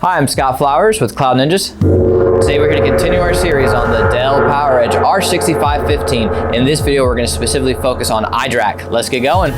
Hi, I'm Scott Flowers with Cloud Ninjas. Today we're going to continue our series on the Dell PowerEdge R6515. In this video, we're going to specifically focus on iDRAC. Let's get going.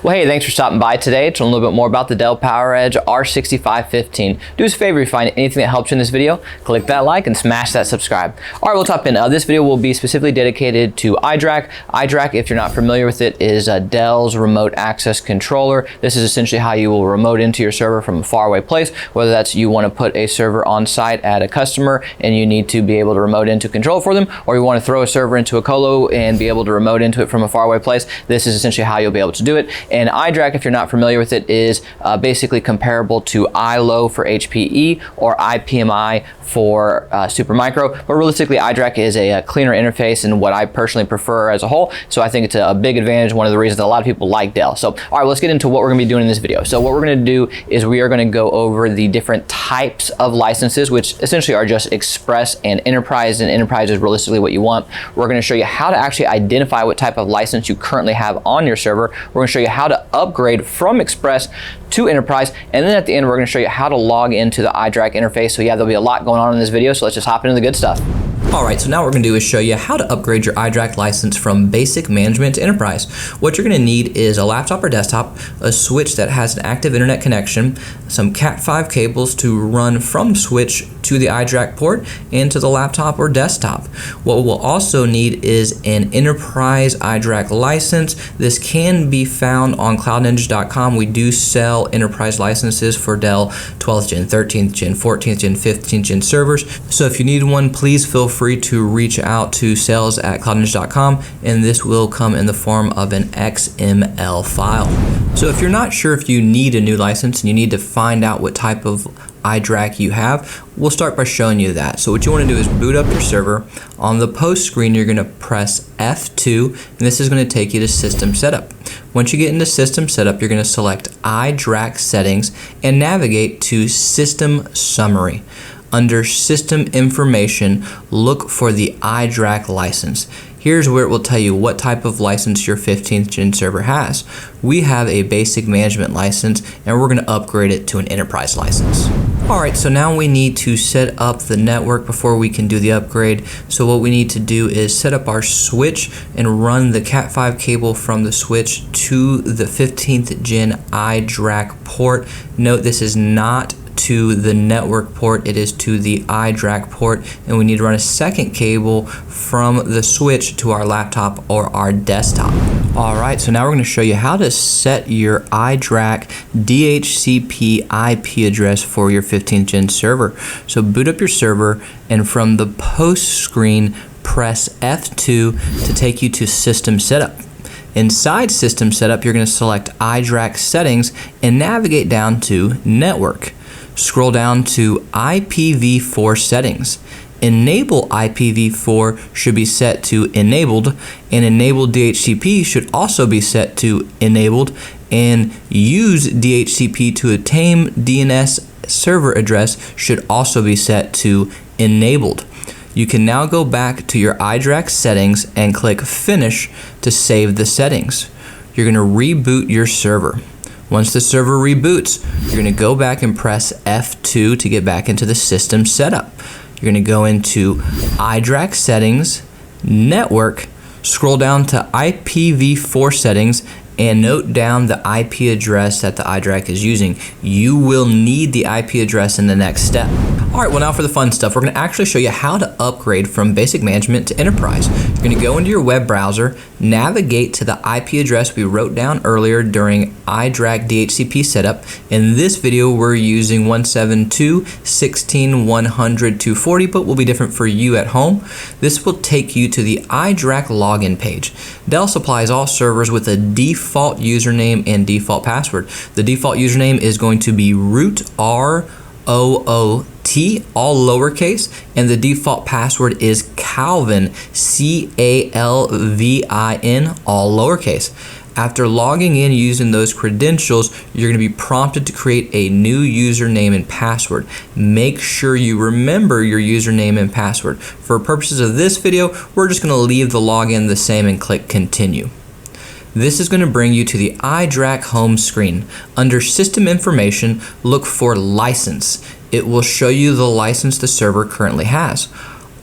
Well, hey, thanks for stopping by today to learn a little bit more about the Dell PowerEdge R6515. Do us a favor, if you find anything that helps you in this video, click that like and smash that subscribe. All right, we'll top in. This video will be specifically dedicated to iDRAC. iDRAC, if you're not familiar with it, is Dell's remote access controller. This is essentially how you will remote into your server from a faraway place, whether that's you want to put a server on site at a customer and you need to be able to remote into control for them, or you want to throw a server into a colo and be able to remote into it from a faraway place. This is essentially how you'll be able to do it. And iDRAC, if you're not familiar with it, is basically comparable to ILO for HPE or IPMI for Supermicro, but realistically iDRAC is a cleaner interface and what I personally prefer as a whole, so I think it's a big advantage, one of the reasons that a lot of people like Dell. So all right, let's get into what we're going to be doing in this video. So what we're going to do is we are going to go over the different types of licenses, which essentially are just Express and Enterprise, and Enterprise is realistically what you want. We're going to show you how to actually identify what type of license you currently have on your server. We're going to show you how to upgrade from Express to Enterprise, and then at the end we're going to show you how to log into the iDRAC interface. So yeah, there'll be a lot going on in this video, so let's just hop into the good stuff. Alright, so now what we're going to do is show you how to upgrade your iDRAC license from Basic Management to Enterprise. What you're going to need is a laptop or desktop, a switch that has an active internet connection, some Cat5 cables to run from switch to the iDRAC port and to the laptop or desktop. What we'll also need is an Enterprise iDRAC license. This can be found on cloudninjas.com. We do sell Enterprise licenses for Dell 12th Gen, 13th Gen, 14th Gen, 15th Gen servers. So if you need one, please feel free to reach out to sales@cloudninjas.com, and this will come in the form of an XML file. So if you're not sure if you need a new license and you need to find out what type of iDRAC you have, we'll start by showing you that. So what you want to do is boot up your server. On the post screen, you're going to press F2, and this is going to take you to System Setup. Once you get into System Setup, you're going to select iDRAC Settings and navigate to System Summary. Under System Information, look for the iDRAC license. Here's where it will tell you what type of license your 15th Gen server has. We have a Basic Management license, and we're going to upgrade it to an Enterprise license. Alright, so now we need to set up the network before we can do the upgrade. So what we need to do is set up our switch and run the Cat5 cable from the switch to the 15th Gen iDRAC port. Note this is not to the network port, it is to the iDRAC port, and we need to run a second cable from the switch to our laptop or our desktop. Alright, so now we're going to show you how to set your iDRAC DHCP IP address for your 15th Gen server. So boot up your server, and from the post screen, press F2 to take you to System Setup. Inside System Setup, you're going to select iDRAC Settings and navigate down to Network. Scroll down to IPv4 settings. Enable IPv4 should be set to enabled, and enabled DHCP should also be set to enabled, and use DHCP to attain DNS server address should also be set to enabled. You can now go back to your iDRAC settings and click Finish to save the settings. You're going to reboot your server. Once the server reboots, you're going to go back and press F2 to get back into the system setup. You're going to go into iDRAC Settings, Network, scroll down to IPv4 settings, and note down the IP address that the iDRAC is using. You will need the IP address in the next step. Alright, well now for the fun stuff, we're going to actually show you how to upgrade from Basic Management to Enterprise. You're going to go into your web browser, navigate to the IP address we wrote down earlier during iDRAC DHCP setup. In this video, we're using 172.16.100.240, but will be different for you at home. This will take you to the iDRAC login page. Dell supplies all servers with a default username and default password. The default username is going to be root, ROOT, all lowercase, and the default password is Calvin, CALVIN, all lowercase. After logging in using those credentials, you're going to be prompted to create a new username and password. Make sure you remember your username and password. For purposes of this video, we're just going to leave the login the same and click continue. This is going to bring you to the iDRAC home screen. Under System Information, look for License. It will show you the license the server currently has.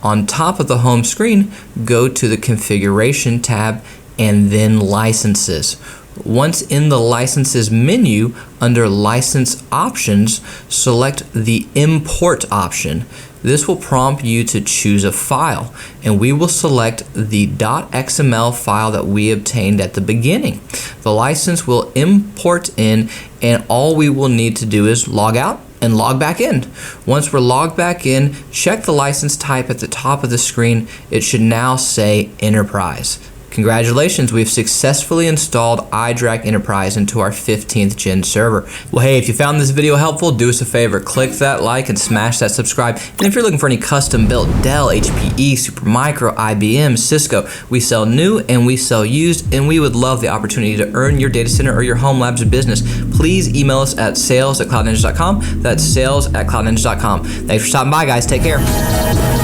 On top of the home screen, go to the Configuration tab and then Licenses. Once in the Licenses menu, under License Options, select the Import option. This will prompt you to choose a file, and we will select the .xml file that we obtained at the beginning. The license will import in, and all we will need to do is log out and log back in. Once we're logged back in, check the license type at the top of the screen. It should now say Enterprise. Congratulations, we've successfully installed iDRAC Enterprise into our 15th gen server. Well, hey, if you found this video helpful, do us a favor, click that like and smash that subscribe. And if you're looking for any custom built Dell, HPE, Supermicro, IBM, Cisco, we sell new and we sell used, and we would love the opportunity to earn your data center or your home labs business. Please email us at sales@cloudninja.com. That's sales@cloudninja.com. Thanks for stopping by, guys. Take care.